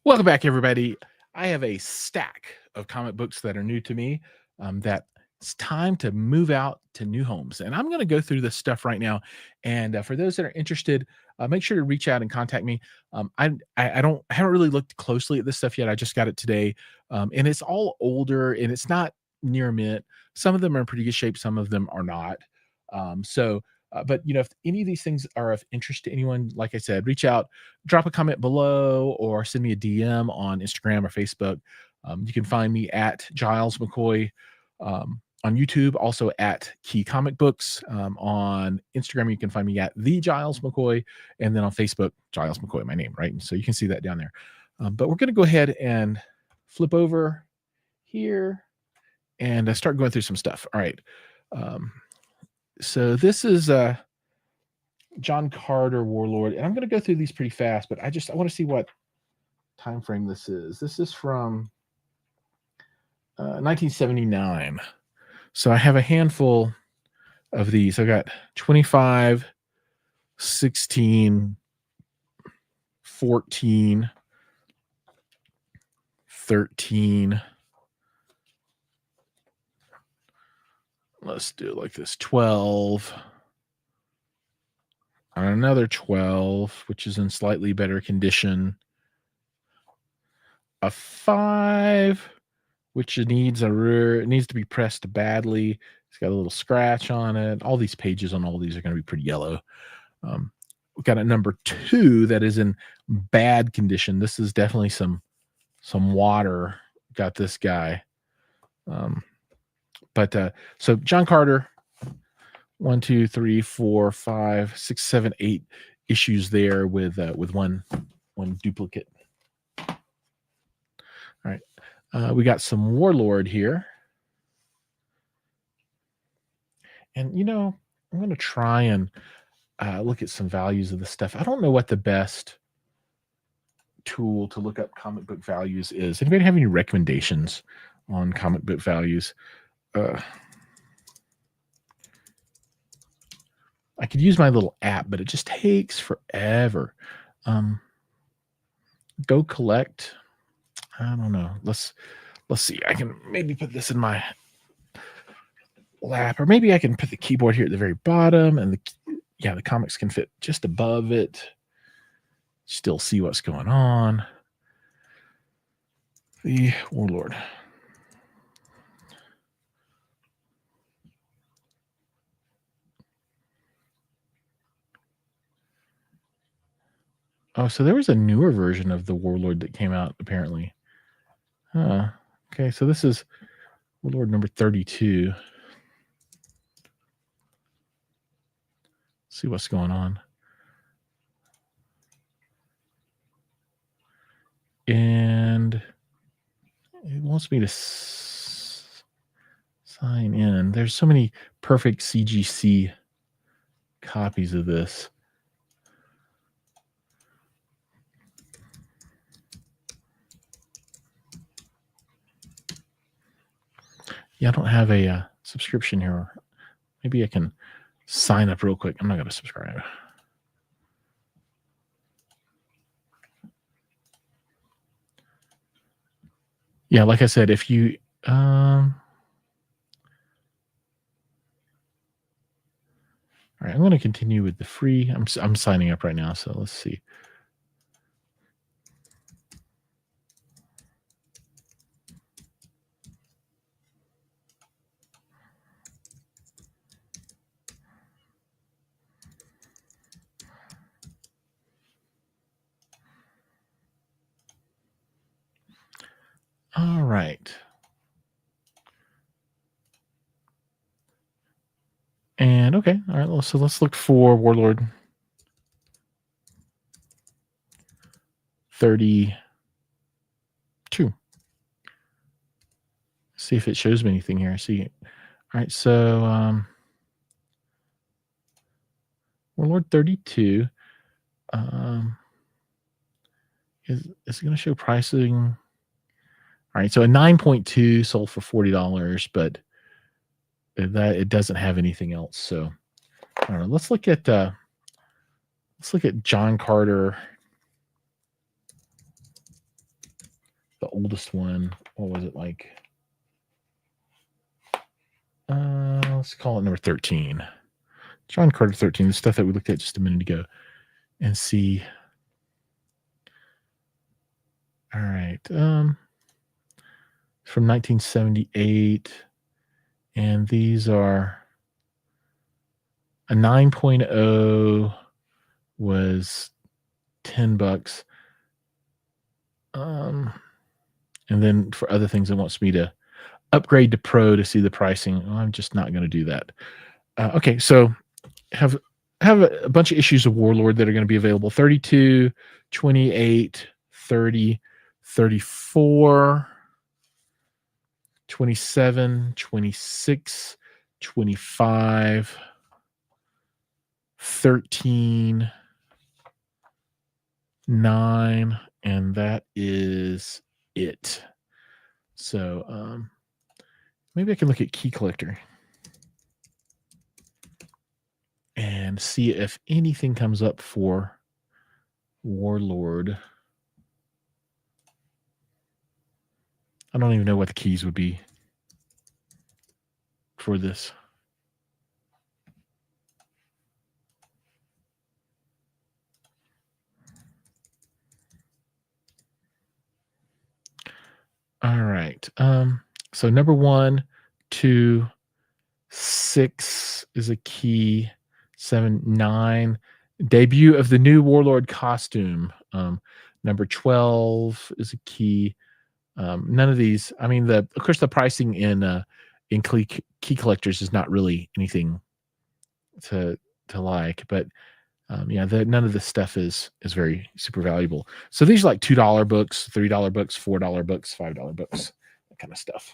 Welcome back, everybody. I have a stack of comic books that are new to me that it's time to move out to new homes. And I'm going to go through this stuff right now. And for those that are interested, make sure to reach out and contact me. I haven't really looked closely at this stuff yet. I just got it today. And it's all older and it's not near mint. Some of them are in pretty good shape, some of them are not. But if any of these things are of interest to anyone, like I said, reach out, drop a comment below, or send me a DM on Instagram or Facebook. You can find me at Giles McCoy on YouTube, also at Key Comic Books. On Instagram, you can find me at the Giles McCoy, and then on Facebook, Giles McCoy, my name, right? And so you can see that down there. But we're going to go ahead and flip over here and start going through some stuff. All right. So this is John Carter Warlord, and I'm going to go through these pretty fast, but I want to see what time frame this is. This is from 1979. So I have a handful of these. I got 25, 16, 14, 13. Let's do it like this. 12. And another 12, which is in slightly better condition. A 5, which needs to be pressed badly. It's got a little scratch on it. All these pages on all these are going to be pretty yellow. We've got a number 2 that is in bad condition. This is definitely some water got this guy. So John Carter, 1, 2, 3, 4, 5, 6, 7, 8 issues there with one duplicate. All right. We got some Warlord here. And, I'm going to try and look at some values of this stuff. I don't know what the best tool to look up comic book values is. Anybody have any recommendations on comic book values? I could use my little app, but it just takes forever. Go collect. I don't know. Let's see. I can maybe put this in my lap, or maybe I can put the keyboard here at the very bottom, and the comics can fit just above it. Still see what's going on. The Warlord. Oh, so there was a newer version of the Warlord that came out, apparently. Okay, so this is Warlord number 32. See what's going on. And it wants me to sign in. There's so many perfect CGC copies of this. Yeah, I don't have a subscription here. Maybe I can sign up real quick. I'm not going to subscribe. Yeah, like I said, if you all right, I'm going to continue with the free. I'm signing up right now, so let's see. All right. And okay, all right, so let's look for Warlord 32. See if it shows me anything here. See. All right, so Warlord 32 is it going to show pricing? All right, so a 9.2 sold for $40, but that it doesn't have anything else. So I don't know. Let's look at John Carter oldest one. What was it like? Let's call it number 13. John Carter 13, the stuff that we looked at just a minute ago, and see. All right. From 1978. And these are a 9.0 was $10. And then for other things, it wants me to upgrade to Pro to see the pricing. Well, I'm just not going to do that. Okay, so have a bunch of issues of Warlord that are going to be available: 32, 28, 30, 34, 27, 26, 25, 13, 9, and that is it. So maybe I can look at Key Collector and see if anything comes up for Warlord. I don't even know what the keys would be for this. All right. So number 1, 2, 6 is a key. 7, 9. Debut of the new Warlord costume. Number 12 is a key. None of these. I mean, of course, the pricing in key collectors is not really anything to like, but yeah, none of this stuff is very super valuable. So these are like $2 books, $3 books, $4 books, $5 books, that kind of stuff.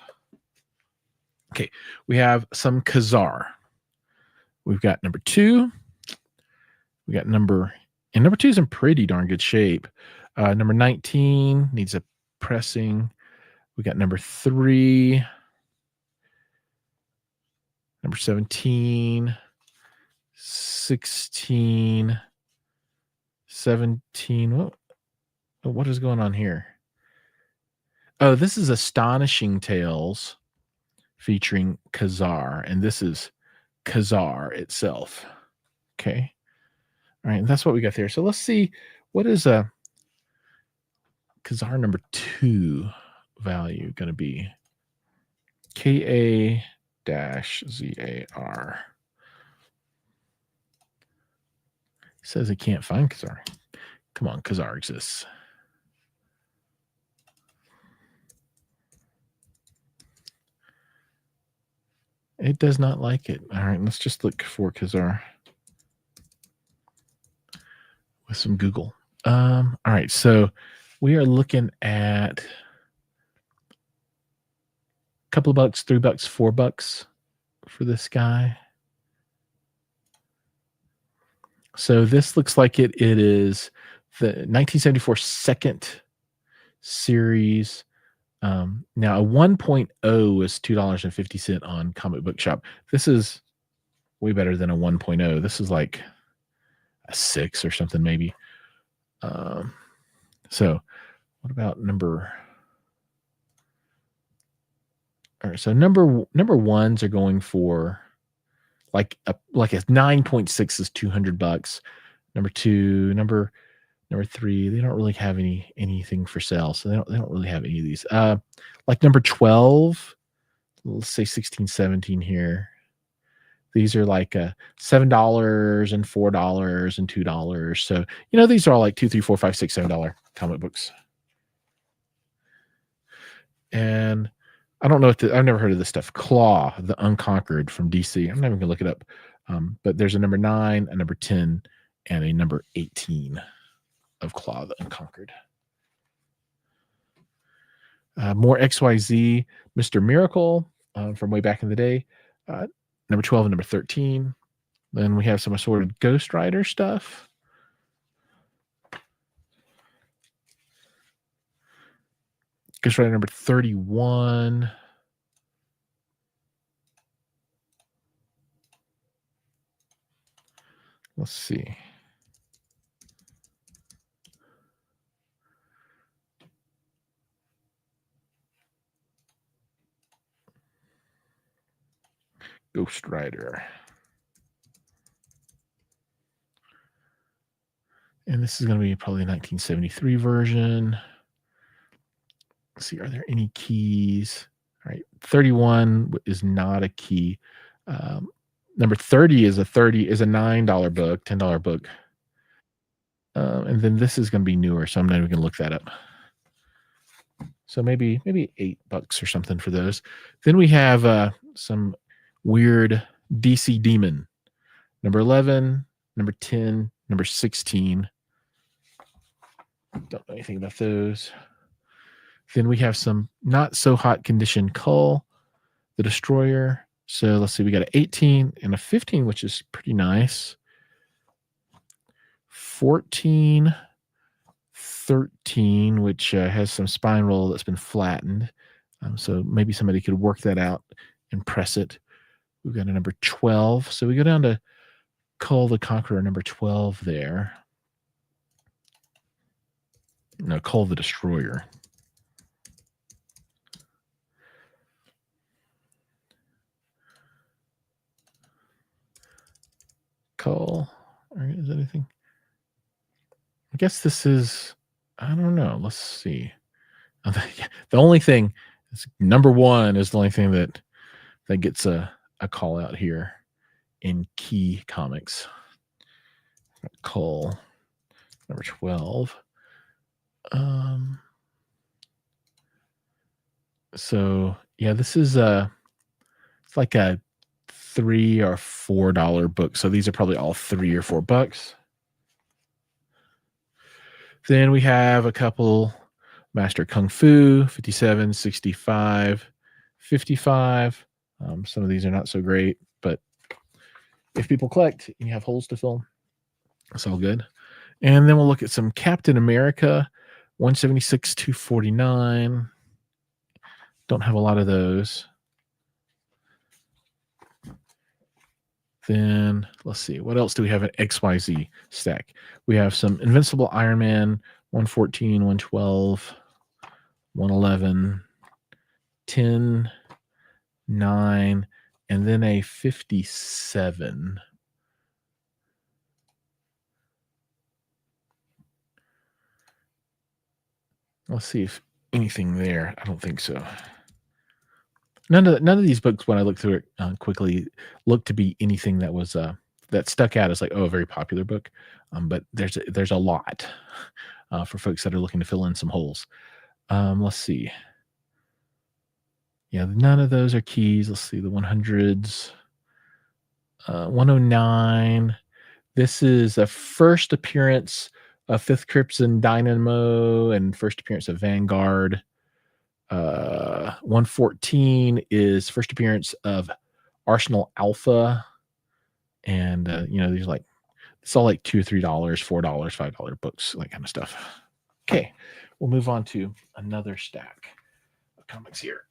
Okay, we have some Khazar. We've got number 2. We got number 2 is in pretty darn good shape. Number 19 needs a pressing. We got number 3, number 17, 16, 17. What is going on here? Oh, this is Astonishing Tales featuring Khazar, and this is Khazar itself. Okay. All right, and that's what we got there. So let's see, what is a Khazar number 2 value going to be? KA-ZAR. Says it can't find Khazar. Come on, Khazar exists. It does not like it. All right, let's just look for Khazar with some Google. All right, so we are looking at a couple of bucks, $3, $4 for this guy. So this looks like it is the 1974 second series. Now a 1.0 is $2.50 on Comic Book Shop. This is way better than a 1.0. This is like a 6 or something maybe. So what about number? All right, so number ones are going for like a 9.6 is $200. Number 2, number 3, they don't really have anything for sale, so they don't really have any of these. Like number 12, let's say 16, 17 here. These are like $7 and $4 and $2. So these are all like $2, $3, $4, $5, $6, $7 comic books. And I don't know I've never heard of this stuff. Claw, the Unconquered from DC. I'm not even gonna look it up. But there's a number 9, a number 10, and a number 18 of Claw, the Unconquered. More XYZ, Mr. Miracle from way back in the day. Number 12 and number 13. Then we have some assorted Ghost Rider stuff. Ghost Rider number 31. Let's see. Ghost Rider. And this is going to be probably a 1973 version. Let's see, are there any keys? All right, 31 is not a key. Number 30 is a $9 book, $10 book. And then this is going to be newer, so I'm not even going to look that up. So maybe $8 or something for those. Then we have some weird DC Demon. Number 11, number 10, number 16. Don't know anything about those. Then we have some not so hot condition Cull, the Destroyer. So let's see, we got an 18 and a 15, which is pretty nice. 14, 13, which has some spine roll that's been flattened. So maybe somebody could work that out and press it. We've got a number 12. So we go down to Cull the Conqueror, number 12 there. No, Cull the Destroyer. Cull. Is anything? I guess this is, I don't know. Let's see. The only thing is number 1 is the only thing that gets a call out here in Key Comics. Cull, number 12. So yeah, this is it's like a $3 or $4 book. So these are probably all $3 or $4. Then we have a couple Master Kung Fu, 57, 65, 55. Some of these are not so great, but if people collect and you have holes to fill, it's all good. And then we'll look at some Captain America, 176, 249. Don't have a lot of those. Then let's see, what else do we have at XYZ stack? We have some Invincible Iron Man, 114, 112, 111, 10, 9, and then a 57. Let's see if anything there. I don't think so. None of these books, when I look through it quickly, look to be anything that was that stuck out as like, oh, a very popular book. But there's a lot for folks that are looking to fill in some holes. Let's see. Yeah, none of those are keys. Let's see the 100s. 109. This is a first appearance of 5th Crimson Dynamo and first appearance of Vanguard. 114 is first appearance of Arsenal Alpha. And, these are like, it's all like $2 or $3, $4, $5 books, that kind of stuff. Okay, we'll move on to another stack of comics here.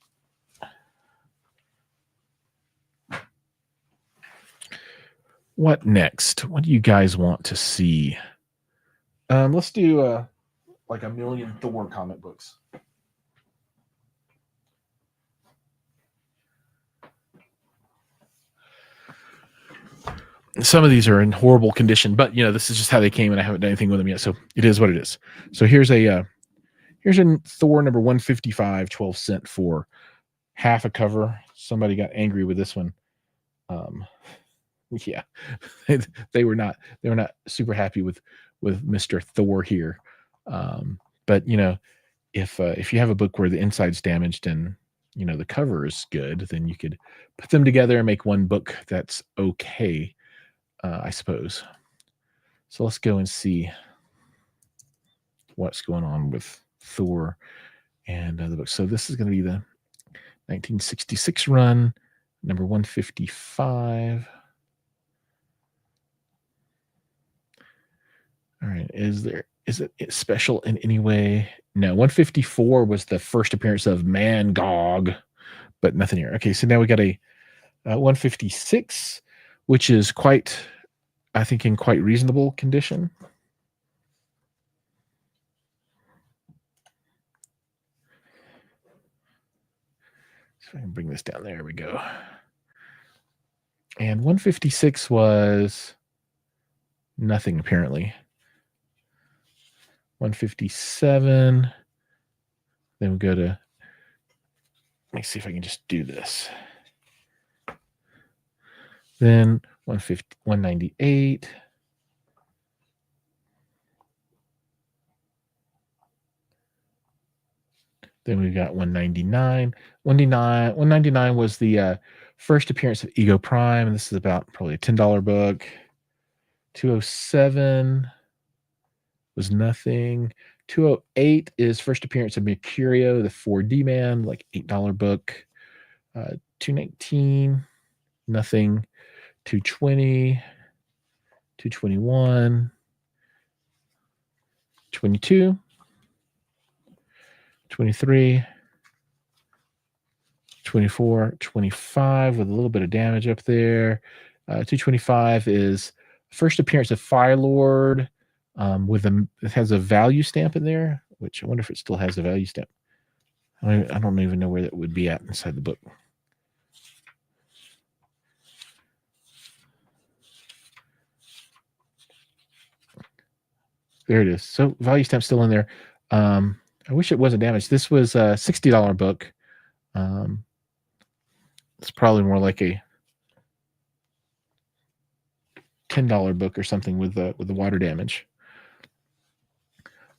What next? What do you guys want to see? Let's do like a million Thor comic books. Some of these are in horrible condition, but this is just how they came, and I haven't done anything with them yet, so it is what it is. So here's a Thor number 155, 12 cents for half a cover. Somebody got angry with this one. Yeah, they were not super happy with Mr. Thor here. But if you have a book where the inside's damaged and the cover is good, then you could put them together and make one book that's okay, I suppose. So let's go and see what's going on with Thor and the book. So this is going to be the 1966 run, number 155. All right, is it special in any way? No, 154 was the first appearance of Mangog, but nothing here. Okay, so now we got a 156, which is quite, I think, in quite reasonable condition. So I can bring this down. There we go. And 156 was nothing, apparently. 157. Then we go to, let me see if I can just do this. Then 198. Then we've got 199. 199 was the first appearance of Ego Prime, and this is about probably a $10 book. 207 was nothing. 208 is first appearance of Mercurio, the 4D man, like $8 book. 219, nothing. 220, 221, 22, 23, 24, 25 with a little bit of damage up there. 225 is first appearance of Fire Lord it has a value stamp in there, which I wonder if it still has a value stamp. I don't even know where that would be at inside the book. There it is. So value stamp still in there. I wish it wasn't damaged. This was a $60 book. It's probably more like a $10 book or something with the water damage.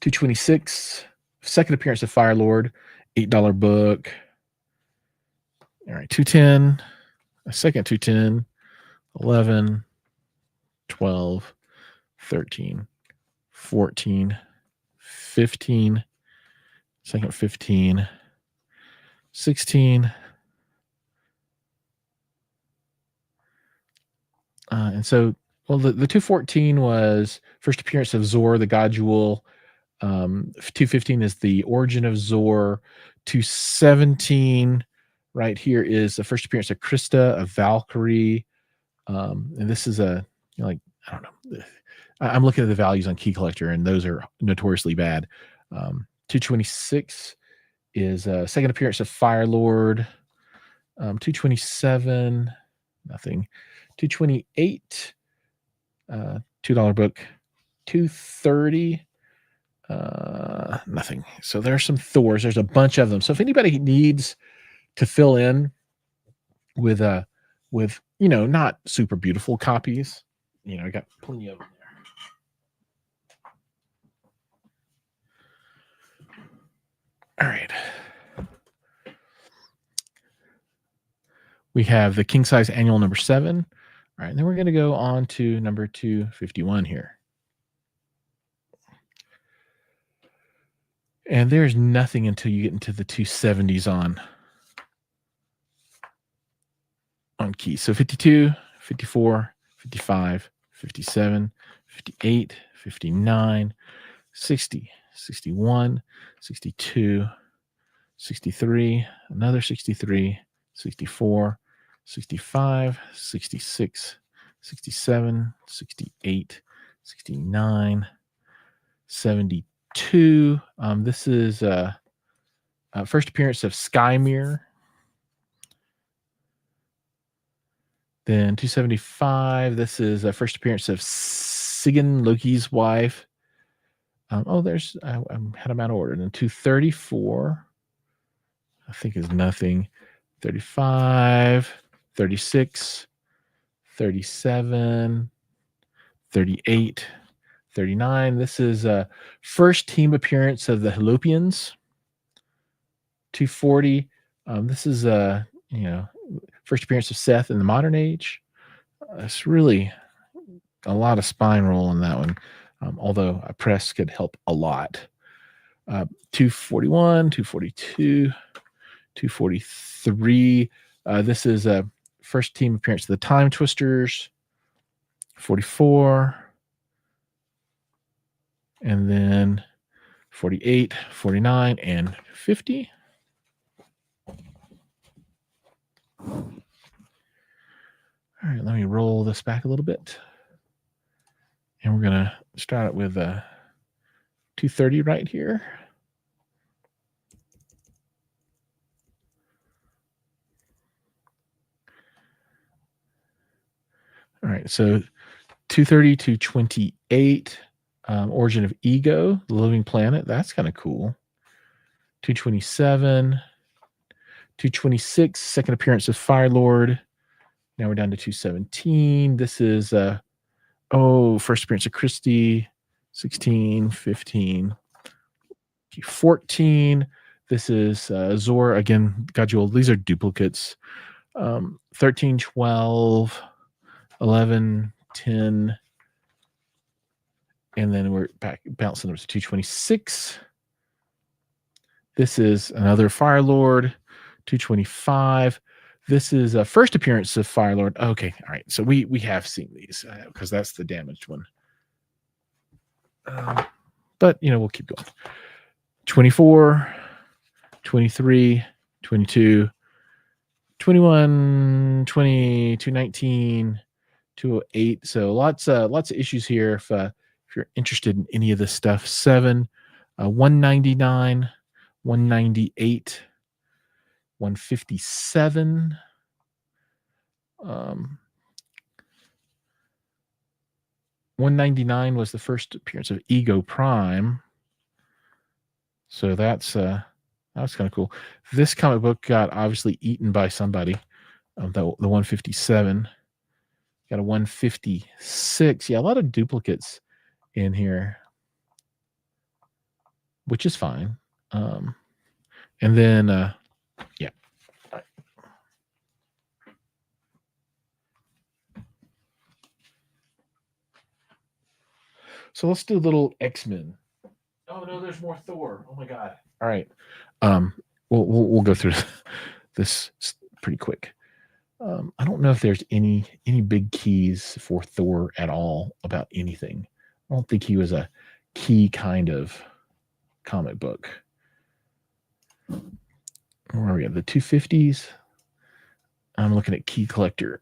226, second appearance of Fire Lord, $8 book. All right, 210, a second 210, 11, 12, 13, 14, 15, second 15, 16. And so, well, the 214 was first appearance of Zor, the God Jewel. 215 is the origin of Zor. 217 right here is the first appearance of Krista, of Valkyrie. And this is I don't know. I'm looking at the values on Key Collector, and those are notoriously bad. 226 is second appearance of Fire Lord. 227, nothing. 228, $2 book. 230, nothing. So there's some Thors. There's a bunch of them. So if anybody needs to fill in with not super beautiful copies, I got plenty of them there. All right. We have the king size annual number 7. All right, and then we're going to go on to number 251 here. And there's nothing until you get into the 270s on keys. So 52, 54, 55, 57, 58, 59, 60, 61, 62, 63, another 63, 64, 65, 66, 67, 68, 69, 72. This is first appearance of Skymere. Then 275. This is a first appearance of Sigyn, Loki's wife. I had them out of order. And then 234, I think is nothing. 35, 36, 37, 38, 39. This is a first team appearance of the Helopians. 240. This is first appearance of Seth in the modern age. It's really a lot of spine roll on that one, although a press could help a lot. 241, 242, 243. This is a first team appearance of the Time Twisters. 44. And then 48, 49, and 50. All right, let me roll this back a little bit. And we're going to start it with 230 right here. All right, so 230 to 28, Origin of Ego, The Living Planet. That's kind of cool. 227, 226, second appearance of Fire Lord. Now we're down to 217. This is first appearance of Christie. 16, 15, 14. This is Zor again. God Jewel. These are duplicates. 13, 12, 11, 10, and then we're back bouncing up to 226. This is another Fire Lord. 225. This is a first appearance of Fire Lord. Okay, all right. So we have seen these because that's the damaged one. But we'll keep going. 24, 23, 22, 21, 20, 219, 208. So lots of issues here. If you're interested in any of this stuff, 7, 199, 198, 157. 199 was the first appearance of Ego Prime. So that's kind of cool. This comic book got obviously eaten by somebody. The 157 got a 156. Yeah, a lot of duplicates in here, which is fine. And then yeah. So let's do a little X-Men. Oh no, there's more Thor. Oh my god. All right. We'll go through this pretty quick. I don't know if there's any big keys for Thor at all about anything. I don't think he was a key kind of comic book. Where are we at? The 250s. I'm looking at Key Collector.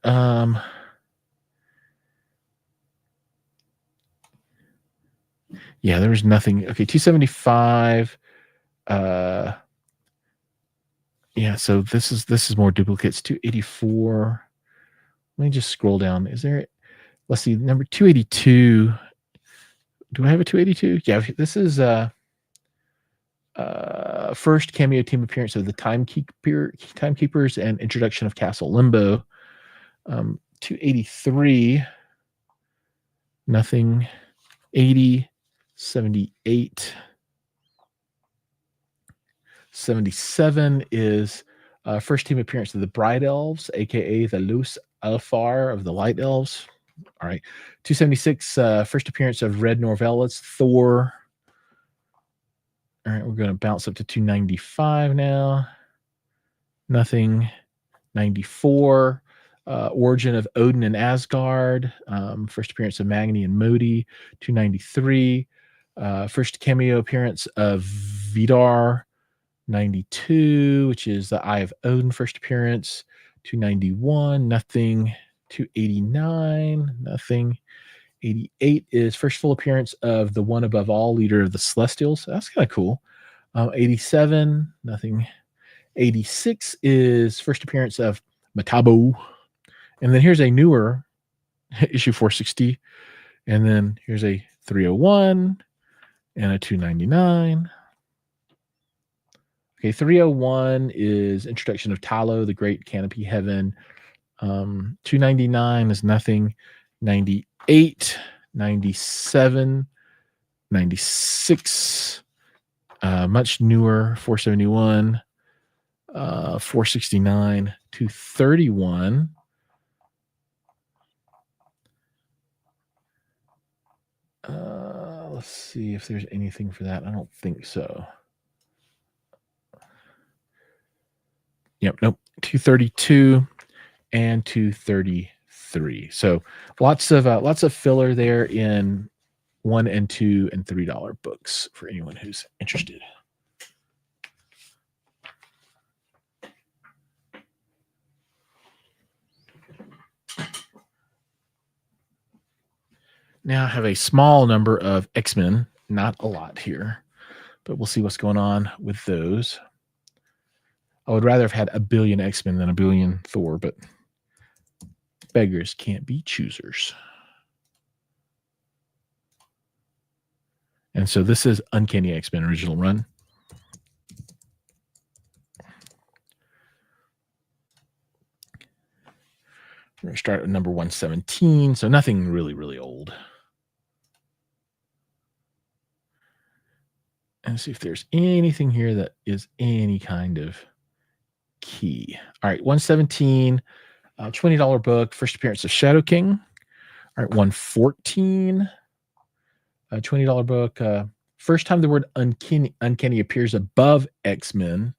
Yeah, there was nothing. Okay, 275. Yeah, so this is more duplicates. 284. Let me just scroll down. Is there? Let's see. Number 282. Do I have a 282? Yeah, this is first cameo team appearance of the Timekeepers and introduction of Castle Limbo. 283. Nothing. 80. 78. 77 is first team appearance of the Bright Elves, aka the Luz Alfar of the Light Elves. All right. 276, first appearance of Red Norvella's Thor. All right, we're going to bounce up to 295 now. Nothing. 94. Origin of Odin and Asgard. First appearance of Magni and Modi. 293. First cameo appearance of Vidar. 92, which is the Eye of Odin first appearance. 291, nothing. 289, nothing. 88 is first full appearance of the One Above All, leader of the Celestials. That's kind of cool. 87, nothing. 86 is first appearance of Metabo. And then here's a newer issue 460. And then here's a 301 and a 299. Okay, 301 is introduction of Talo, the Great Canopy Heaven. 299 is nothing. 98, 97, 96, much newer, 471, 469, 231. Let's see if there's anything for that. I don't think so. Yep, nope. 232 and 233. So lots of filler there in $1 and $2 and $3 books for anyone who's interested. Now I have a small number of X-Men, not a lot here, but we'll see what's going on with those. I would rather have had a billion X-Men than a billion Thor, but beggars can't be choosers. And so this is Uncanny X-Men original run. We're going to start at number 117, so nothing really, really old. And see if there's anything here that is any kind of key. All right, 117, $20 book, first appearance of Shadow King. All right, 114, $20 book, first time the word uncanny appears above X-Men.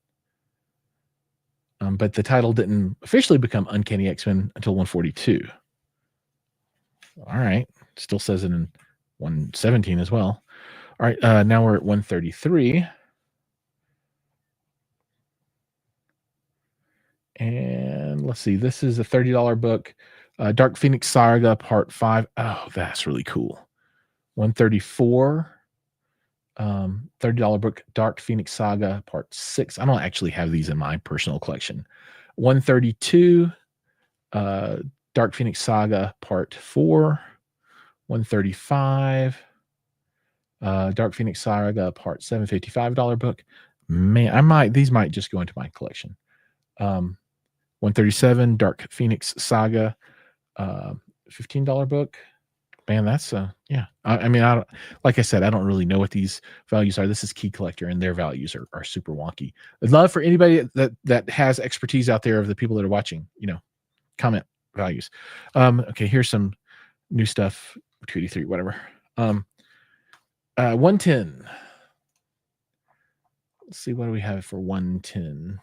But the title didn't officially become Uncanny X-Men until 142. All right. Still says it in 117 as well. All right. Now we're at 133. And let's see. This is a $30 book. Dark Phoenix Saga Part 5. Oh, that's really cool. 134. $30 book, Dark Phoenix Saga Part 6. I don't actually have these in my personal collection. 132, Dark Phoenix Saga Part 4. 135, Dark Phoenix Saga Part 7, $55 book. Man, these might just go into my collection. 137, Dark Phoenix Saga, $15 book. Man, that's yeah. I mean, like I said, I don't really know what these values are. This is Key Collector, and their values are super wonky. I'd love for anybody that has expertise out there of the people that are watching, comment values. Okay, here's some new stuff. 283, whatever. 110. Let's see, what do we have for 110?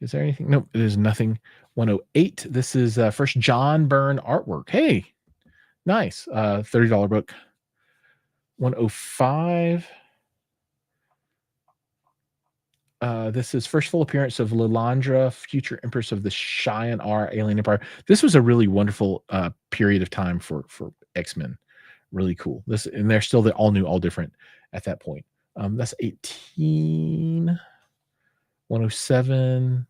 Is there anything? Nope, there's nothing. 108. This is first John Byrne artwork. Hey, nice. $30 book. 105. This is first full appearance of Lilandra, future Empress of the Shi'ar Alien Empire. This was a really wonderful period of time for X-Men. Really cool. And they're still all new, all different at that point. That's 18. 107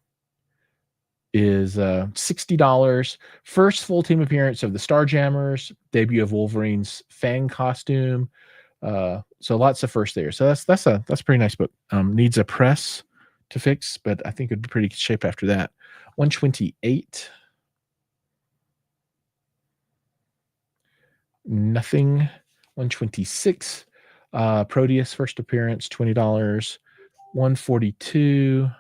is $60. First full team appearance of the Starjammers, debut of Wolverine's Fang costume. So lots of first there. So that's a pretty nice book. Needs a press to fix, but I think it'd be pretty good shape after that. 128. Nothing. 126. Proteus first appearance, $20. 142.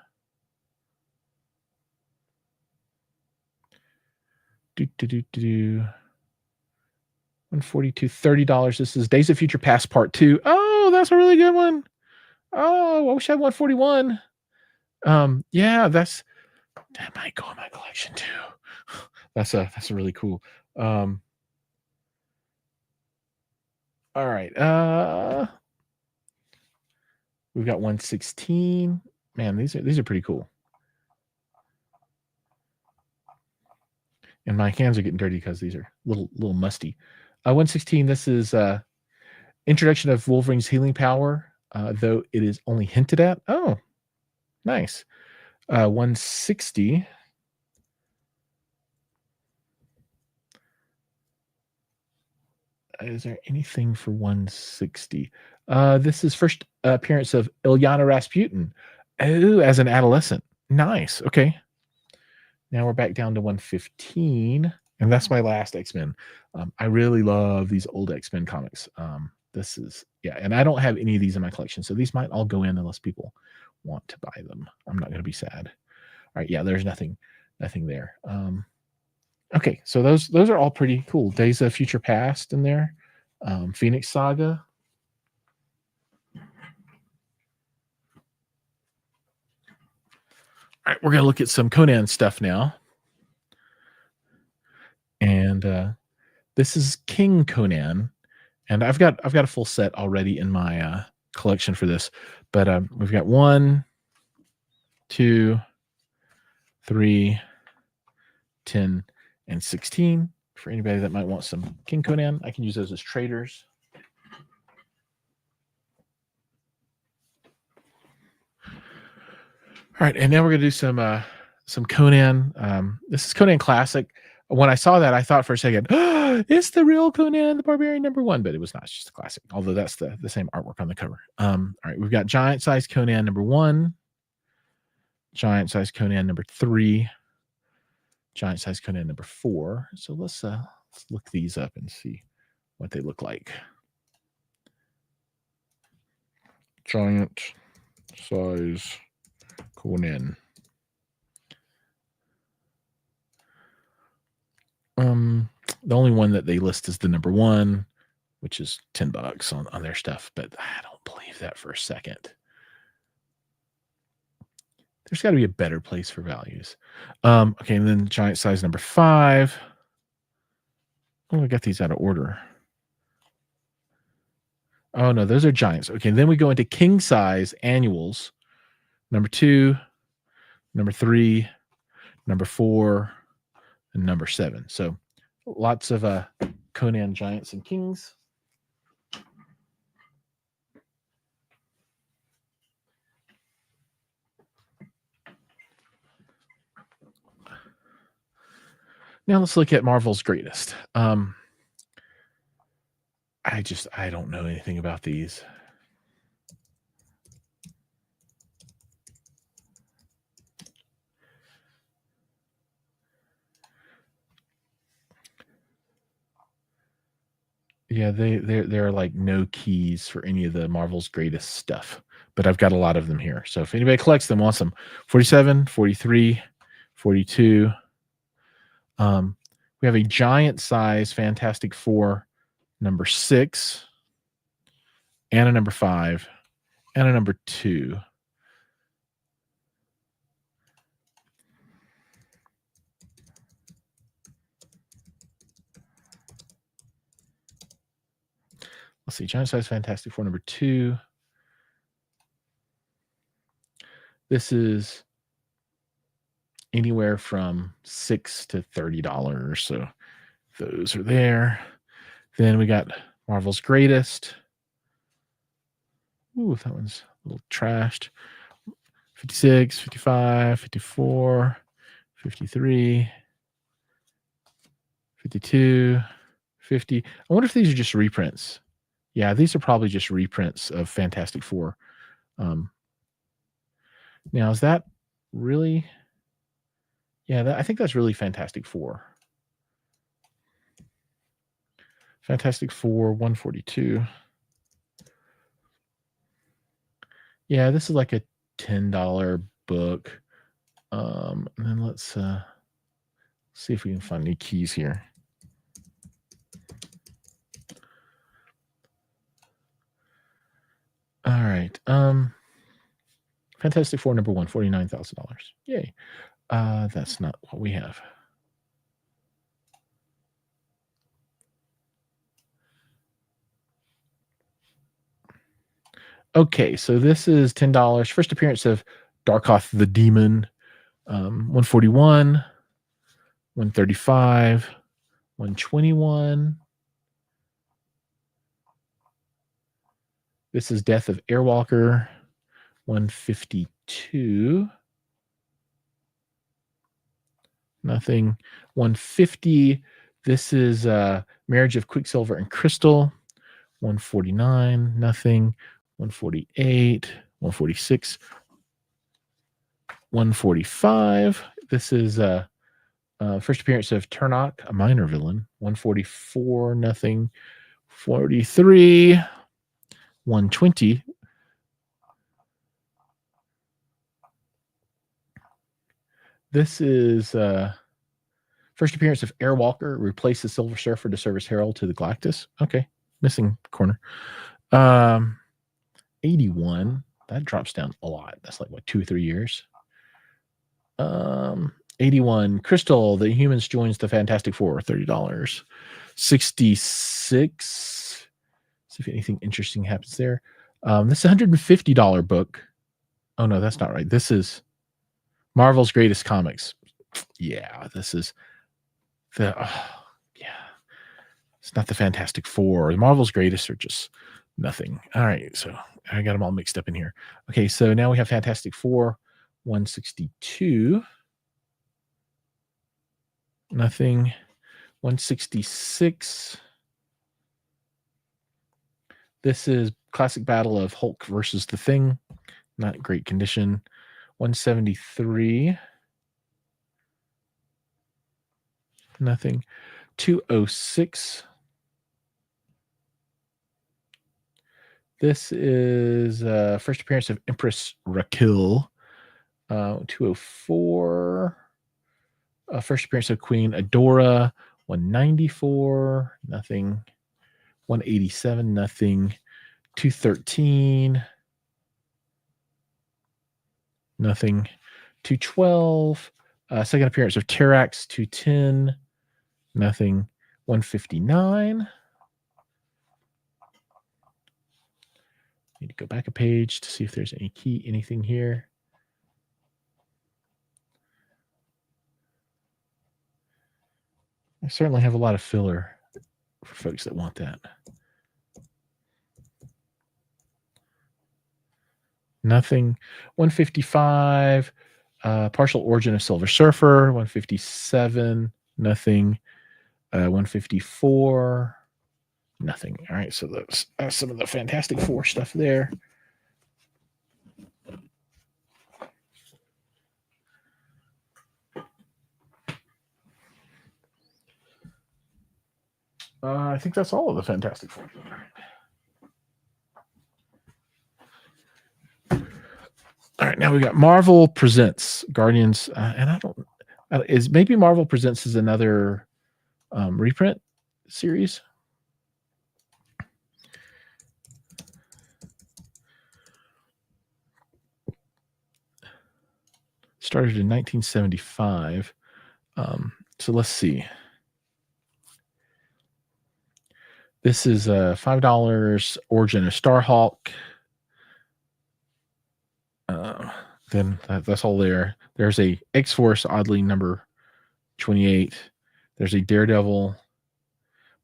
142, $30. This is Days of Future Past Part 2. Oh, that's a really good one. Oh, I wish I had 141. Yeah, that might go in my collection too. That's a really cool. All right. We've got 116. Man, these are pretty cool. And my hands are getting dirty because these are little musty. 116, this is introduction of Wolverine's healing power, though it is only hinted at. Oh, nice. 160. Is there anything for 160? This is first appearance of Ilyana Rasputin. Oh, as an adolescent. Nice. Okay. Now we're back down to 115, and that's my last X-Men. I really love these old X-Men comics. This is, and I don't have any of these in my collection, so these might all go in unless people want to buy them. I'm not going to be sad. All right, there's nothing there. Okay, so those are all pretty cool. Days of Future Past in there. Phoenix Saga. All right, we're going to look at some Conan stuff now. And this is King Conan. And I've got a full set already in my collection for this. But we've got 1, 2, 3, 10, and 16. For anybody that might want some King Conan, I can use those as traders. All right, and now we're going to do some some Conan. This is Conan Classic. When I saw that, I thought for a second, oh, it's the real Conan the Barbarian #1, but it was not. It's just a classic, although that's the same artwork on the cover. All right, we've got giant size Conan #1, giant size Conan #3, giant size Conan #4. So let's look these up and see what they look like. Giant size Conan. The only one that they list is the #1, which is $10 on their stuff, but I don't believe that for a second. There's got to be a better place for values. Okay, and then giant size #5. Oh, I got these out of order. Oh no, those are giants. Okay, then we go into king size annuals. #2, #3, #4, and #7. So lots of Conan giants and kings. Now let's look at Marvel's greatest. I don't know anything about these. Yeah, there are like no keys for any of the Marvel's greatest stuff, but I've got a lot of them here. So if anybody collects them, wants them, 47, 43, 42. We have a giant size Fantastic Four #6, and a #5, and a #2. Let's see, giant size Fantastic Four #2. This is anywhere from $6 to $30. So those are there. Then we got Marvel's greatest. Ooh, that one's a little trashed. 56, 55, 54, 53, 52, 50. I wonder if these are just reprints. Yeah, these are probably just reprints of Fantastic Four. Now, is that really? Yeah, I think that's really Fantastic Four. Fantastic Four 142. Yeah, this is like a $10 book. And then let's see if we can find any keys here. All right. Fantastic Four #1, $49,000. Yay. That's not what we have. Okay, so this is $10. First appearance of Darkoth the Demon, 141, 135, 121. This is Death of Airwalker, 152. Nothing. 150. This is Marriage of Quicksilver and Crystal, 149. Nothing. 148, 146, 145. This is first appearance of Turnock, a minor villain, 144. Nothing. 43, 120. This is first appearance of Airwalker, replace the Silver Surfer to serve as herald to the Galactus. Okay, missing corner. 81. That drops down a lot. That's like what, 2 or 3 years. 81. Crystal, the Humans joins the Fantastic Four, $30. 66. See if anything interesting happens there. This is $150 book. Oh no, that's not right. This is Marvel's Greatest Comics. Yeah, this is the it's not the Fantastic Four. The Marvel's Greatest are just nothing. All right, so I got them all mixed up in here. Okay, so now we have Fantastic Four 162. nothing. 166. This is classic battle of Hulk versus the Thing. Not great condition. 173. Nothing. 206. This is first appearance of Empress Raquel. 204. First appearance of Queen Adora. 194. Nothing. 187. Nothing. 213. Nothing. 212. Second appearance of Terax. 210. Nothing. 159. Need to go back a page to see if there's anything here. I certainly have a lot of filler for folks that want that. Nothing. 155. Partial origin of Silver Surfer. 157. Nothing. 154. Nothing. All right, so that's some of the Fantastic Four stuff there. I think that's all of the Fantastic Four. All right, now we got Marvel Presents Guardians, and I don't is maybe Marvel Presents is another reprint series. Started in 1975. So let's see. This is $5 Origin of Starhawk. Then that's all there. There's a X-Force, oddly number 28. There's a Daredevil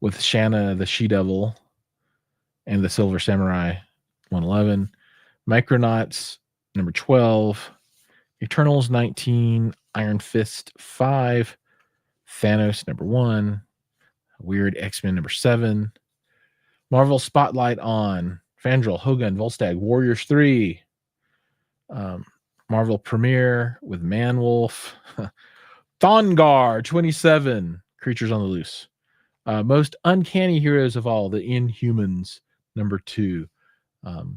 with Shanna the She-Devil and the Silver Samurai 111. Micronauts number 12. Eternals 19. Iron Fist 5. Thanos number 1. Weird X-Men number 7. Marvel Spotlight on Fandral, Hogun, Volstagg, Warriors 3. Marvel Premiere with Manwolf. Thongar 27. Creatures on the Loose. Most Uncanny Heroes of All, the Inhumans number 2. Let's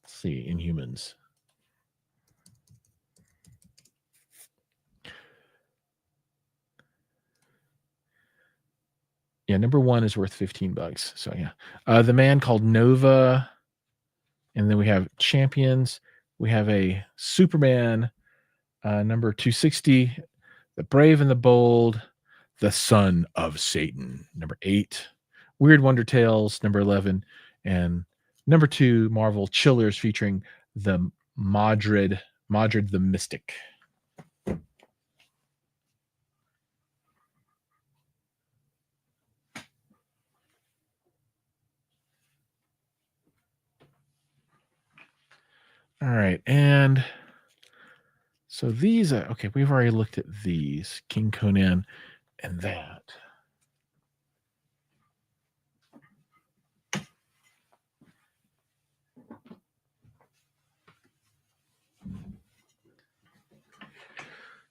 see, Inhumans. Yeah, number 1 is worth $15. So yeah. The Man Called Nova. And then we have Champions. We have a Superman number 260. The Brave and the Bold. The Son of Satan, number 8. Weird Wonder Tales, number 11. And number 2, Marvel Chillers featuring the Modred the Mystic. All right, and so these are, okay, we've already looked at these, King Conan and that.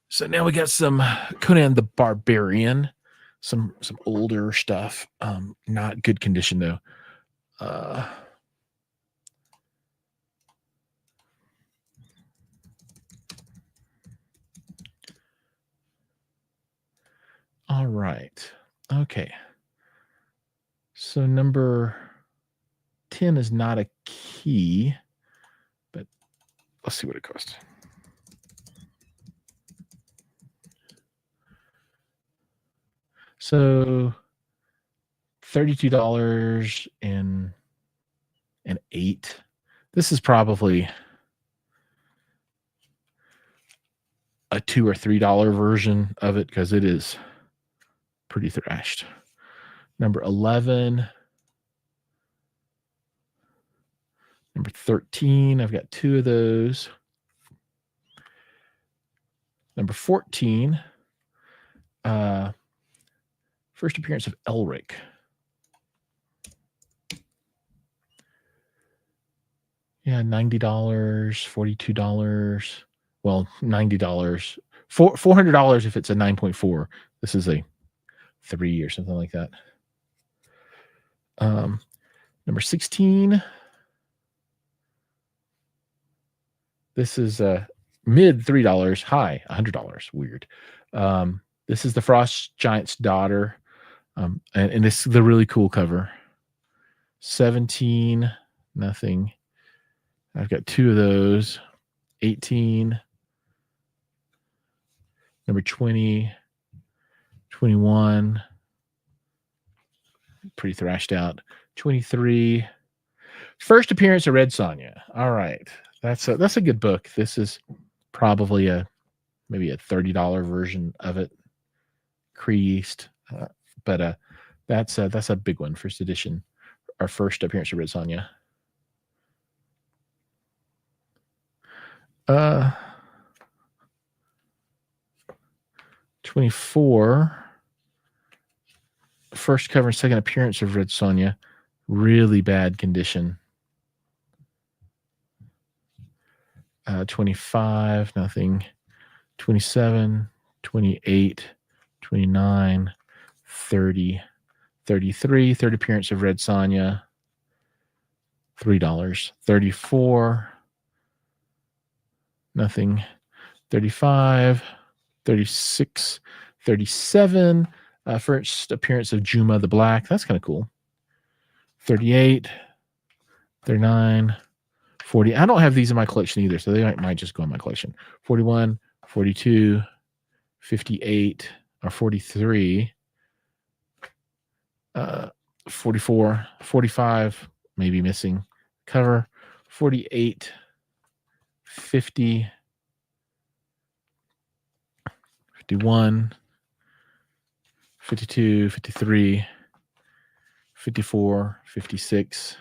So now we got some Conan the Barbarian, some older stuff, not good condition though. All right. Okay. So number 10 is not a key, but let's see what it costs. So $32 and 8. This is probably a $2 or $3 version of it because it is pretty thrashed. Number 11. Number 13. I've got 2 of those. Number 14. First appearance of Elric. Yeah, $90, $42. Well, $90. $400 if it's a 9.4. This is a 3 or something like that. Number 16. This is mid $3, high $100. Weird. This is the Frost Giant's Daughter, and this is the really cool cover. 17, nothing. I've got 2 of those. 18, number 20, 21, pretty thrashed out. 23, first appearance of Red Sonja. All right, that's a good book. This is probably maybe a $30 version of it, creased, but that's a big one. First edition, our first appearance of Red Sonja. 24, first cover and second appearance of Red Sonja, really bad condition. 25, nothing. 27, 28, 29, 30, 33, third appearance of Red Sonja, $3. 34, nothing. 35, 36, 37, first appearance of Juma the Black. That's kind of cool. 38, 39, 40. I don't have these in my collection either, so they might just go in my collection. 41, 42, 58, or 43, 44, 45, maybe missing cover, 48, 50, 51, 52, 53, 54, 56,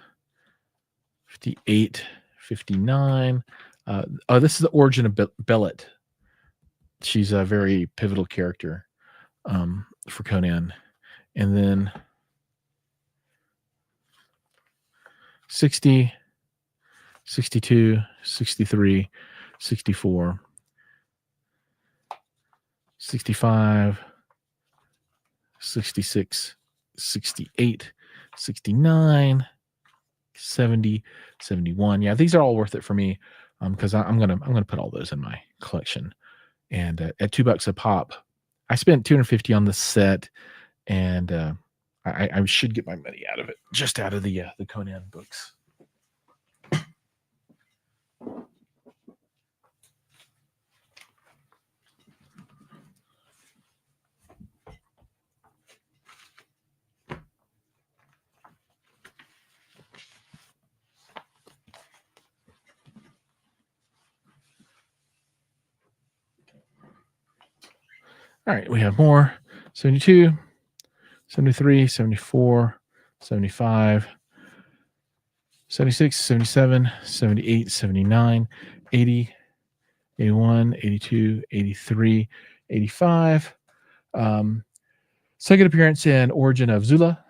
58, 59. This is the origin of Bellet. She's a very pivotal character for Conan. And then 60, 62, 63, 64, 65, 66, 68, 69, 70, 71. Yeah, these are all worth it for me because I'm gonna put all those in my collection. And at $2 a pop, I spent $250 on the set, and I should get my money out of it, just out of the Conan books. All right, we have more. 72, 73, 74, 75, 76, 77, 78, 79, 80, 81, 82, 83, 85. Second appearance in Origin of Zula.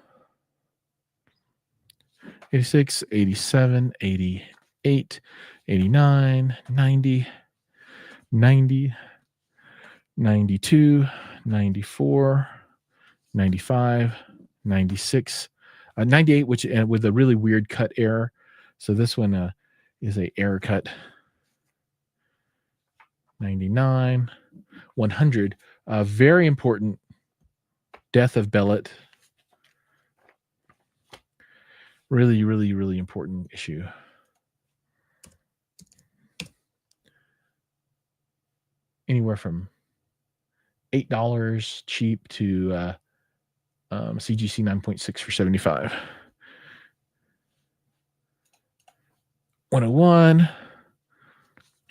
86, 87, 88, 89, 90, 90, 92, 94, 95, 96, 98, which with a really weird cut error. So this one is a error cut. 99, 100. Very important. Death of Bellet. Really, really, really important issue. Anywhere from $8 cheap to CGC 9.6 for $75. 101,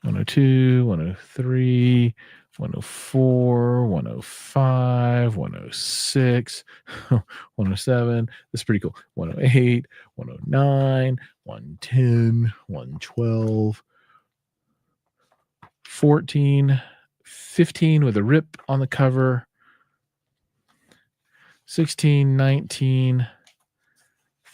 102, 103, 104, 105, 106, 107. This is pretty cool. 108, 109, 110, 112, 14, 15 with a rip on the cover, 16, 19,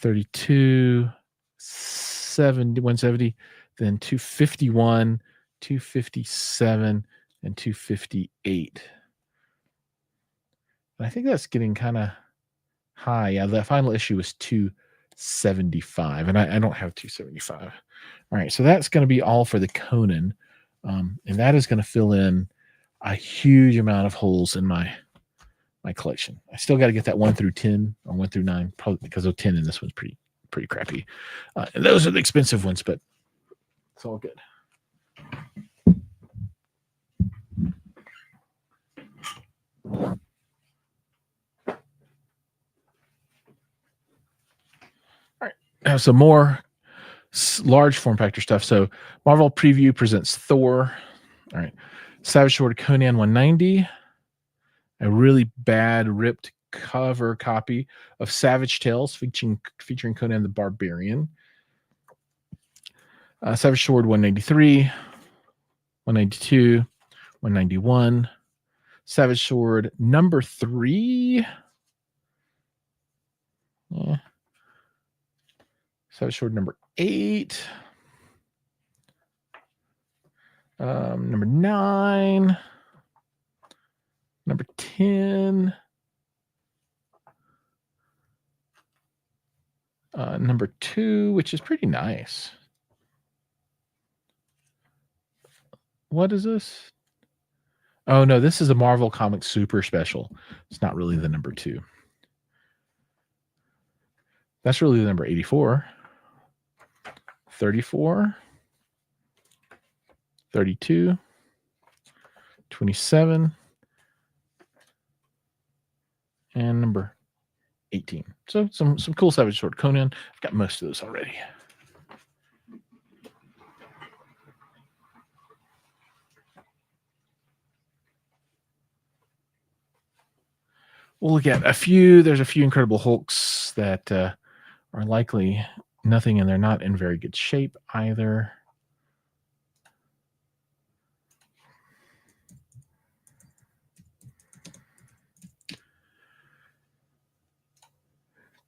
32, 70, 170, then 251, 257, and 258. I think that's getting kind of high. Yeah, the final issue was 275, and I don't have 275. All right, so that's going to be all for the Conan, and that is going to fill in a huge amount of holes in my collection. I still got to get that 1 through 10 or 1 through 9, probably because of 10 in this one's pretty crappy. And those are the expensive ones, but it's all good. All right, now some more large form factor stuff. So Marvel Preview presents Thor. All right, Savage Sword Conan 190. A really bad ripped cover copy of Savage Tales featuring Conan the Barbarian. Savage Sword 193, 192, 191. Savage Sword number 3. Yeah. Savage Sword number 8. Number 9. Number 10. Number 2, which is pretty nice. What is this? Oh, no, this is a Marvel Comics Super Special. It's not really the number 2. That's really the number 84. 34. 32. 27. And number 18. So some cool Savage Sword Conan. I've got most of those already. We'll look at a few. There's a few Incredible Hulks that are likely nothing, and they're not in very good shape either.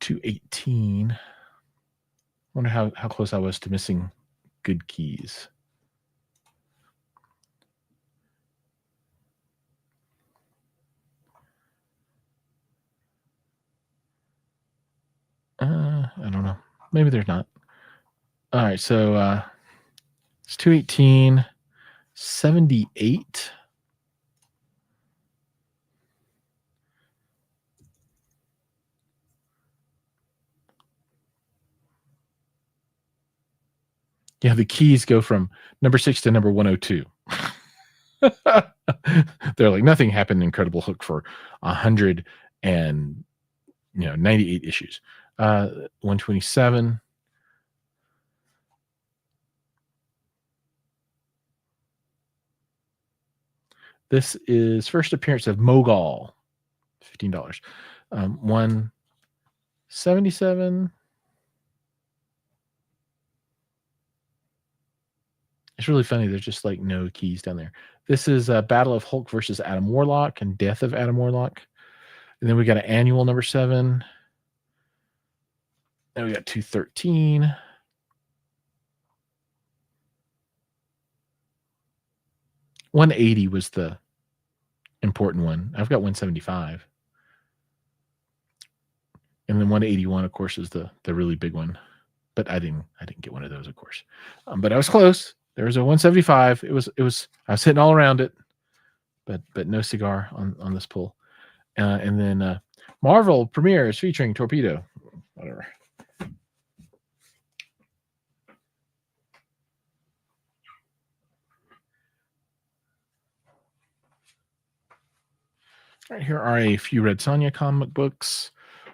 $218. Wonder how close I was to missing good keys. I don't know. Maybe there's not. All right, so it's 218, 78. Yeah, the keys go from number 6 to number 102. They're like, nothing happened in Incredible Hulk for 98 issues. 127. This is first appearance of Mogul, $15. 177. It's really funny. There's just like no keys down there. This is a Battle of Hulk versus Adam Warlock and Death of Adam Warlock. And then we got an annual number 7. Then we got 213. $180 was the important one. I've got 175. And then 181, of course, is the really big one. But I didn't get one of those, of course. But I was close. There was a 175. It was I was hitting all around it, but no cigar on this pull. And then Marvel premieres featuring Torpedo. Whatever. All right, here are a few Red Sonja comic books.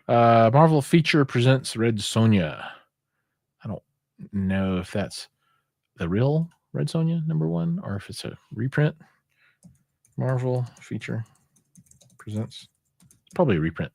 Marvel Feature presents Red Sonja. I don't know if that's the real Red Sonja number 1 or if it's a reprint. Marvel Feature presents. It's probably a reprint.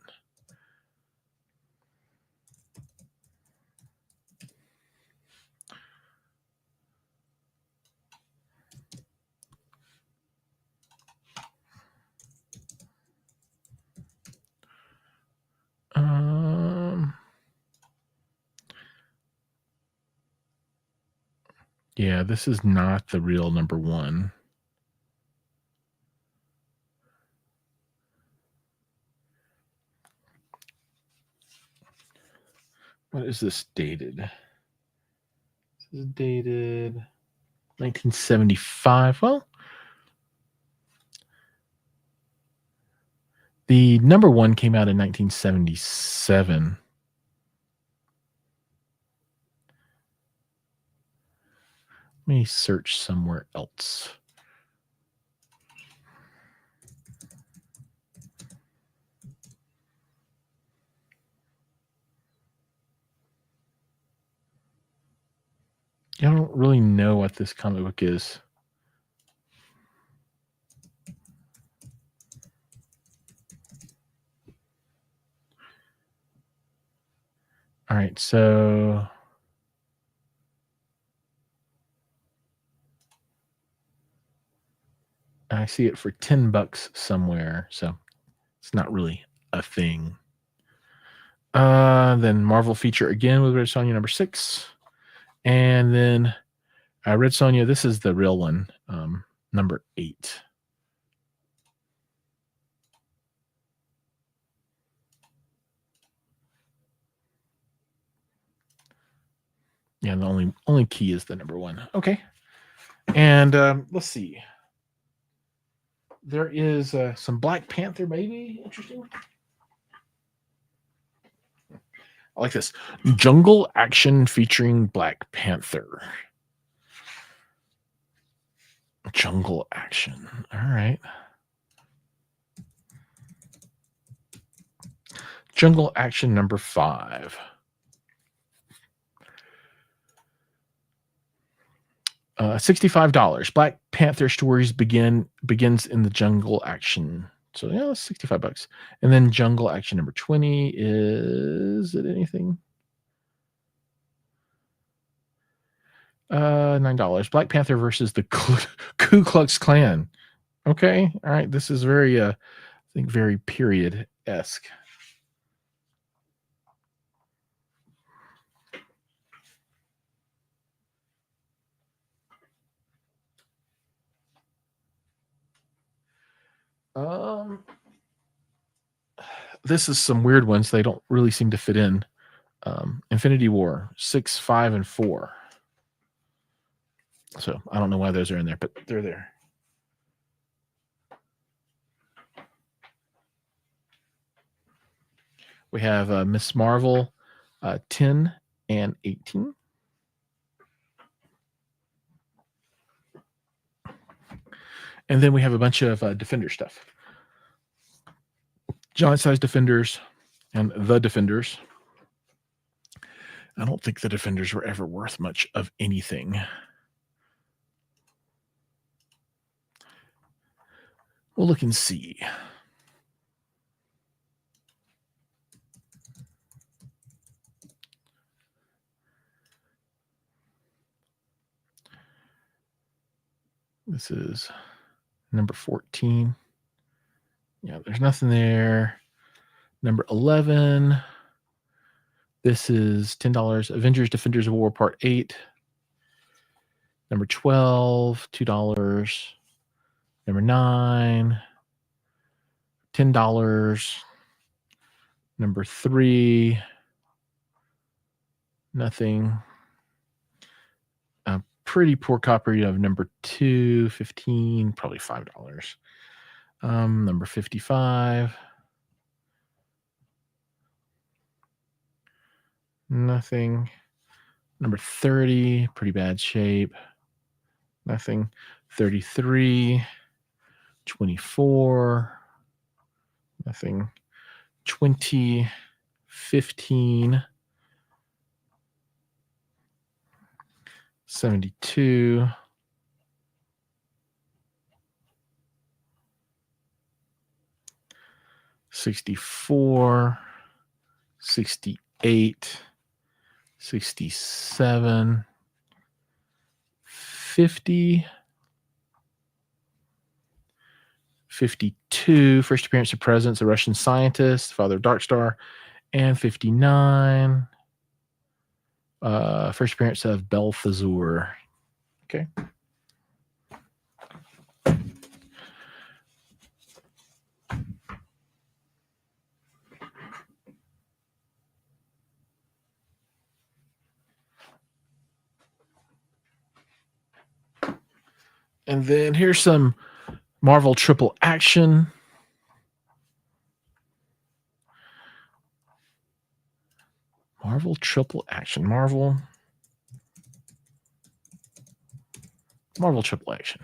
Yeah, this is not the real number one. What is this dated? This is dated 1975. Well, the number one came out in 1977. Let me search somewhere else. I don't really know what this comic book is. All right, so I see it for $10 somewhere, so it's not really a thing. Then Marvel feature again with Red Sonja number 6, and then Red Sonja. This is the real one, number 8. Yeah, the only key is the number 1. Okay, and let's see. There is some Black Panther, maybe interesting. I like this jungle action featuring Black Panther. Jungle action. All right. Jungle action number 5. $65. Black Panther stories begins in the jungle action. So yeah, that's $65. And then jungle action number 20 is it anything? $9. Black Panther versus the Ku Klux Klan. Okay, all right. This is very I think very period-esque. This is some weird ones. They don't really seem to fit in. Infinity War 6, 5, and 4. So I don't know why those are in there, but they're there. We have Miss Marvel 10 and 18. And then we have a bunch of Defender stuff. Giant size Defenders and the Defenders. I don't think the Defenders were ever worth much of anything. We'll look and see. This is number 14. Yeah, there's nothing there. Number 11. This is $10. Avengers Defenders of War Part 8. Number 12, $2. Number 9, $10. Number 3, nothing. A pretty poor copy of number 2, 15, probably $5. Number 55. Nothing. Number 30, pretty bad shape. Nothing. 33, 24, nothing. 20, 15, 72, 64, 68, 67, 50, 52, first appearance of Presence, a Russian scientist, father of Darkstar, and 59, first appearance of Belphazor. Okay. And then here's some Marvel Triple Action. Marvel Triple Action. Marvel Triple Action.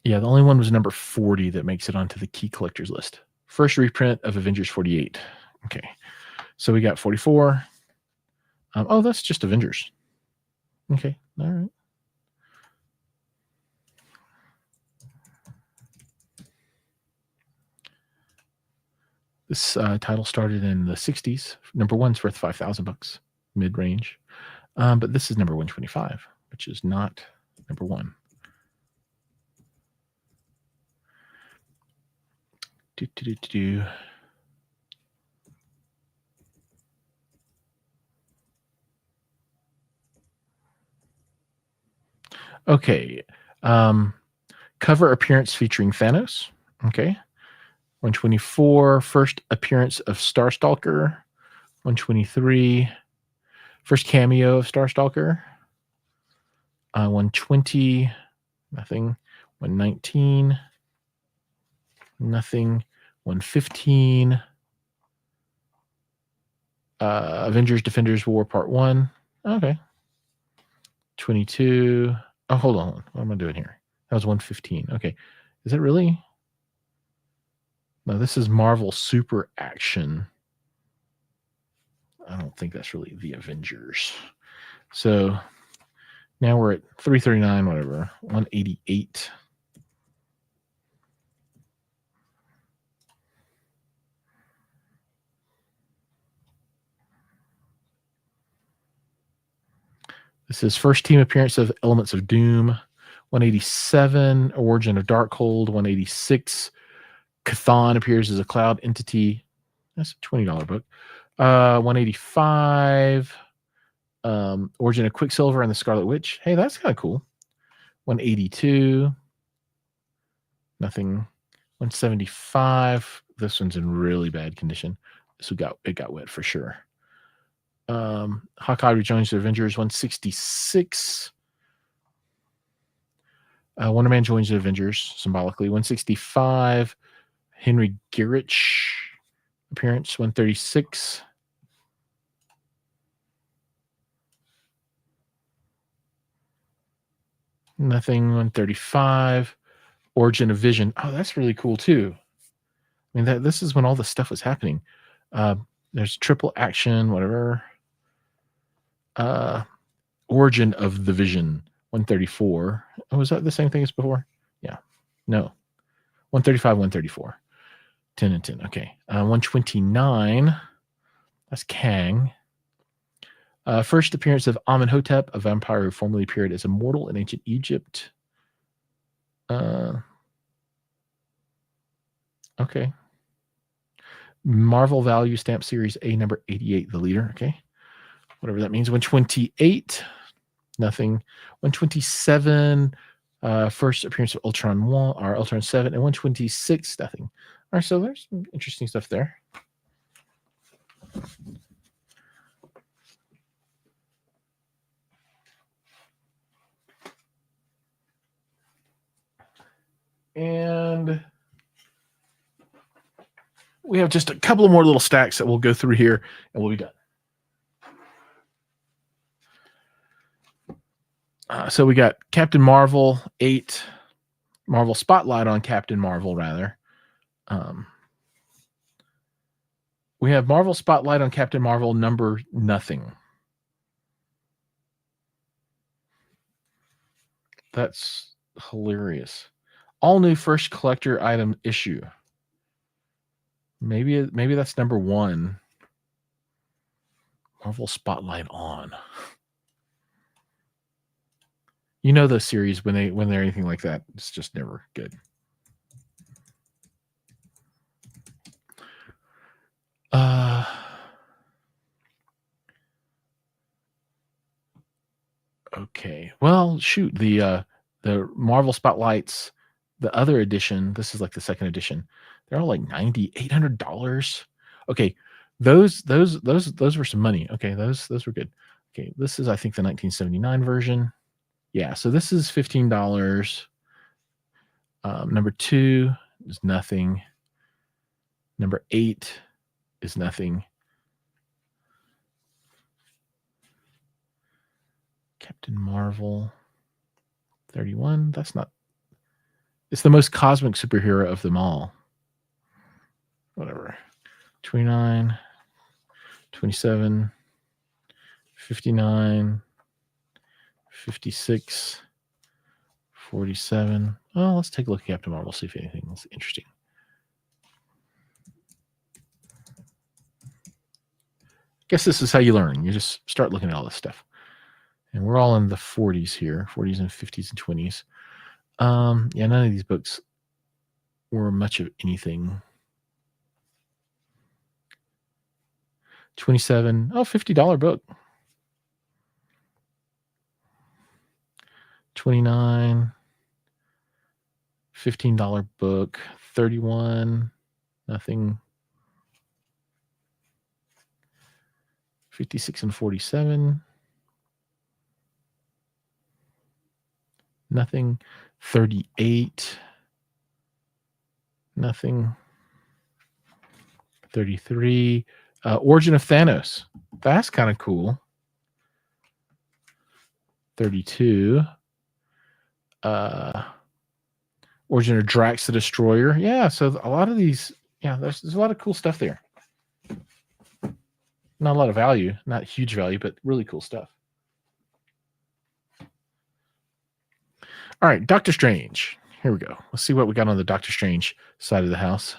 Yeah, the only one was number 40 that makes it onto the key collectors list. First reprint of Avengers 48. Okay. So we got 44. Oh, that's just Avengers. Okay. All right. This title started in the 60s. Number one's worth $5,000, mid-range. But this is number 125, which is not number one. Okay. Cover appearance featuring Thanos. Okay. 124, first appearance of Starstalker. 123, first cameo of Starstalker. 120, nothing. 119, nothing. 115, Avengers Defenders War Part 1. Okay. 22. Oh, hold on. What am I doing here? That was 115. Okay. Is it really? No, this is Marvel Super Action. I don't think that's really the Avengers. So now we're at 339, whatever. 188. This is first team appearance of Elements of Doom. 187, Origin of Darkhold. 186, Chthon appears as a cloud entity. That's a $20 book. 185, Origin of Quicksilver and the Scarlet Witch. Hey, that's kind of cool. 182, nothing. 175. This one's in really bad condition. It got wet for sure. Hawkeye rejoins the Avengers. 166. Wonder Man joins the Avengers symbolically. 165. Henry Garrich appearance. 136. Nothing. 135. Origin of Vision. Oh, that's really cool too. I mean, this is when all the stuff was happening. There's Triple Action, whatever. Origin of the Vision. 134. Oh, was that the same thing as before? Yeah. No. 135, 134. 10 and 10. Okay. 129. That's Kang. First appearance of Amenhotep, a vampire who formerly appeared as a mortal in ancient Egypt. Okay. Marvel Value Stamp Series A number 88, the leader. Okay. Whatever that means. 128. Nothing. 127. First appearance of Ultron 1 or Ultron 7, and 126. Nothing. All right. So there's some interesting stuff there. And we have just a couple of more little stacks that we'll go through here and we'll be done. So we got Captain Marvel 8, Marvel Spotlight on Captain Marvel, rather. We have Marvel Spotlight on Captain Marvel number nothing. That's hilarious. All new first collector item issue. Maybe that's number 1. Marvel Spotlight on. You know those series when they're anything like that, it's just never good. Okay. Well, shoot, the Marvel Spotlights, the other edition, this is like the second edition. They're all like 90, $800. Okay. Those were some money. Okay, those were good. Okay, this is I think the 1979 version. Yeah, so this is $15. Number 2 is nothing. Number 8 is nothing. Captain Marvel 31. That's not. It's the most cosmic superhero of them all. Whatever. 29, 27, 59, 56, 47. Well, let's take a look at Captain Marvel, see if anything's interesting. Guess this is how you learn. You just start looking at all this stuff. And we're all in the 40s here, 40s and 50s and 20s. Yeah, none of these books were much of anything. 27, $50 book. 29, $15 book. 31, nothing. 56 and 47, nothing. 38, nothing. 33, Origin of Thanos. That's kind of cool. 32, Origin of Drax the Destroyer. Yeah, so a lot of these, yeah, there's a lot of cool stuff there. Not a lot of value, not huge value, but really cool stuff. All right, Doctor Strange. Here we go. Let's see what we got on the Doctor Strange side of the house.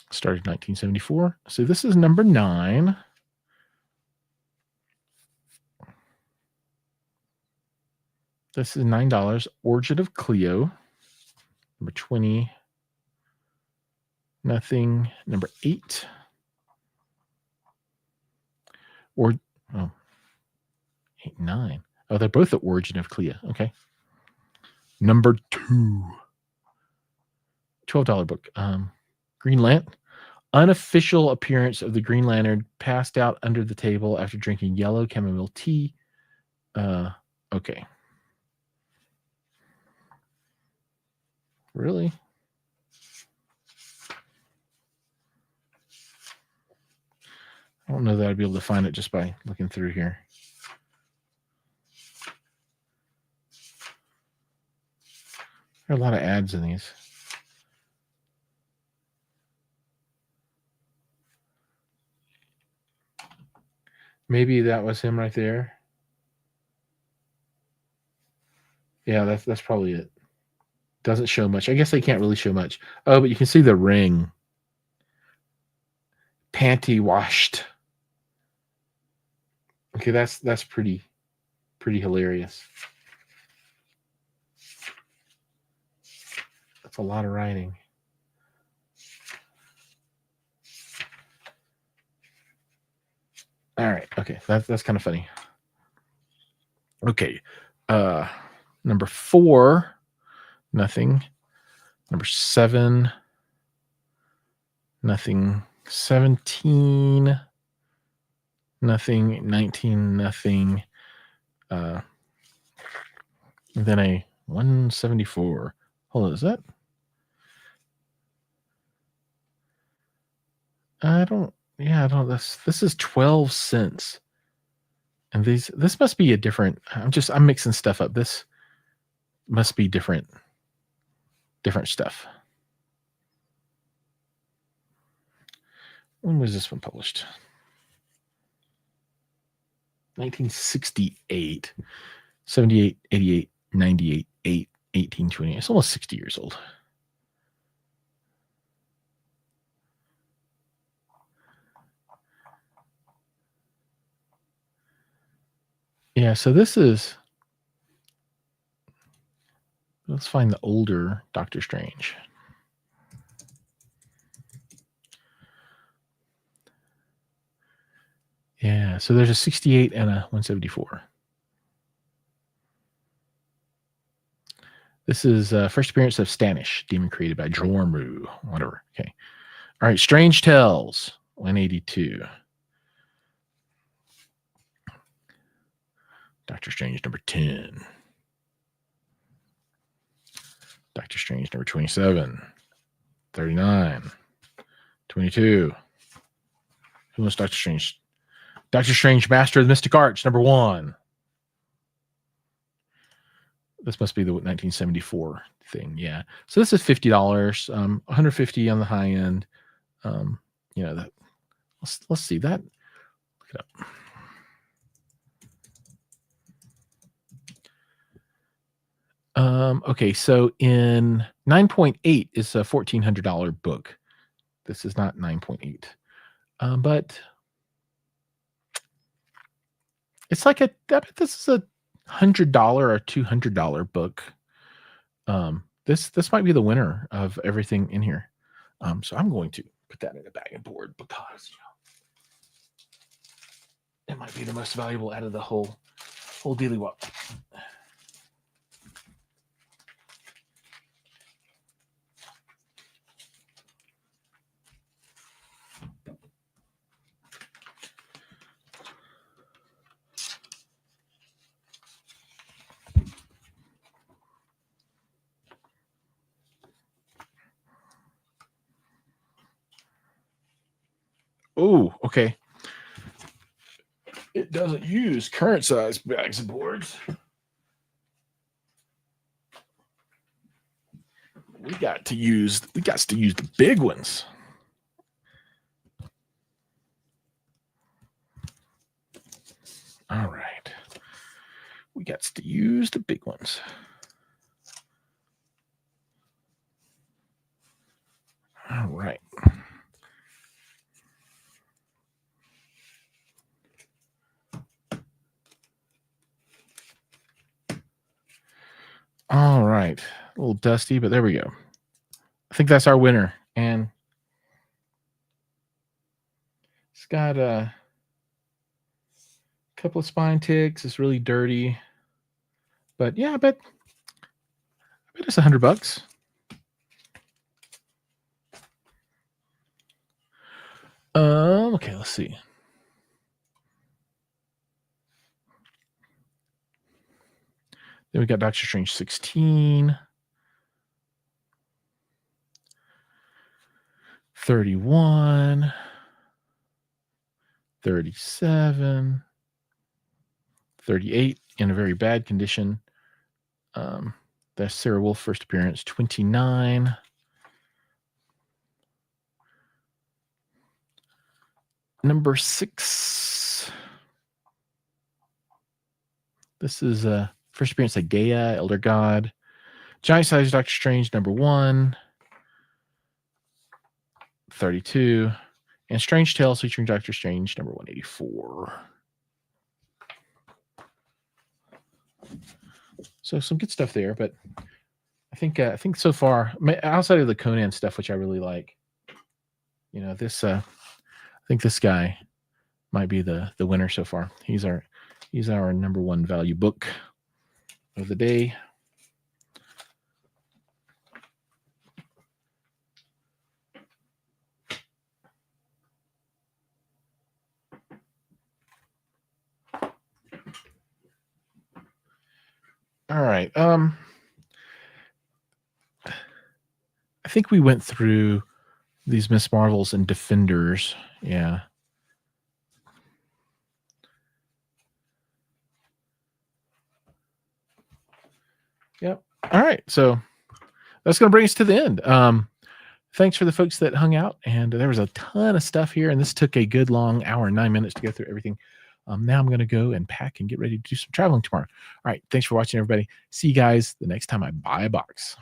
Started in 1974. So this is number 9. This is $9. Origin of Cleo. Number 20. Nothing. Number 8. Or 8, 9. Oh, they're both the Origin of Cleo. Okay. Number 2. $12 book. Green Lantern. Unofficial appearance of the Green Lantern passed out under the table after drinking yellow chamomile tea. Okay. Really? I don't know that I'd be able to find it just by looking through here. There are a lot of ads in these. Maybe that was him right there. Yeah, that's probably it. Doesn't show much. I guess they can't really show much. Oh, but you can see the ring. Panty washed. Okay, that's pretty hilarious. That's a lot of writing. All right. Okay, that's kind of funny. Okay. Number 4, nothing. Number 7, nothing. 17, nothing. 19, nothing. And then a 174. Hold on, is that? I don't. This is 12 cents. And this must be a different. I'm mixing stuff up. This must be different stuff. When was this one published? 1968, 78, 88, 98, 8, 18, 20. It's almost 60 years old. Yeah, so this is Let's find the older Doctor Strange. Yeah, so there's a 68 and a 174. This is first appearance of Stanish, demon created by Jormu, whatever. Okay. All right, Strange Tales, 182. Doctor Strange number 10. Doctor Strange number 27. 39. 22. Who wants Doctor Strange? Doctor Strange, Master of the Mystic Arts, number 1. This must be the 1974 thing. Yeah. So this is $50, 150 on the high end. You know, that let's see that. Look it up. Okay, so in 9.8 is a $1,400 book. This is not 9.8. But it's like this is a $100 or $200 book. This might be the winner of everything in here. So I'm going to put that in a bag and board because it might be the most valuable out of the whole dealy wop. Oh, okay. It doesn't use current size bags and boards. We got to use the big ones. All right. We got to use the big ones. All right. All right. A little dusty, but there we go. I think that's our winner. And it's got a couple of spine ticks. It's really dirty. But yeah, I bet it's $100. Okay, let's see. Then we got Doctor Strange 16. 31. 37. 38 in a very bad condition. That's Sarah Wolf first appearance. 29. Number 6. This is first appearance of Gaia, Elder God. Giant size Doctor Strange, number 1. 32. And Strange Tales featuring Doctor Strange, number 184. So some good stuff there, but I think so far, outside of the Conan stuff, which I really like, you know, this I think this guy might be the winner so far. He's our number 1 value book of the day. All right. I think we went through these Miss Marvels and Defenders. Yeah. Yep. All right. So that's going to bring us to the end. Thanks for the folks that hung out. And there was a ton of stuff here. And this took a good long hour and 9 minutes to go through everything. Now I'm going to go and pack and get ready to do some traveling tomorrow. All right. Thanks for watching, everybody. See you guys the next time I buy a box.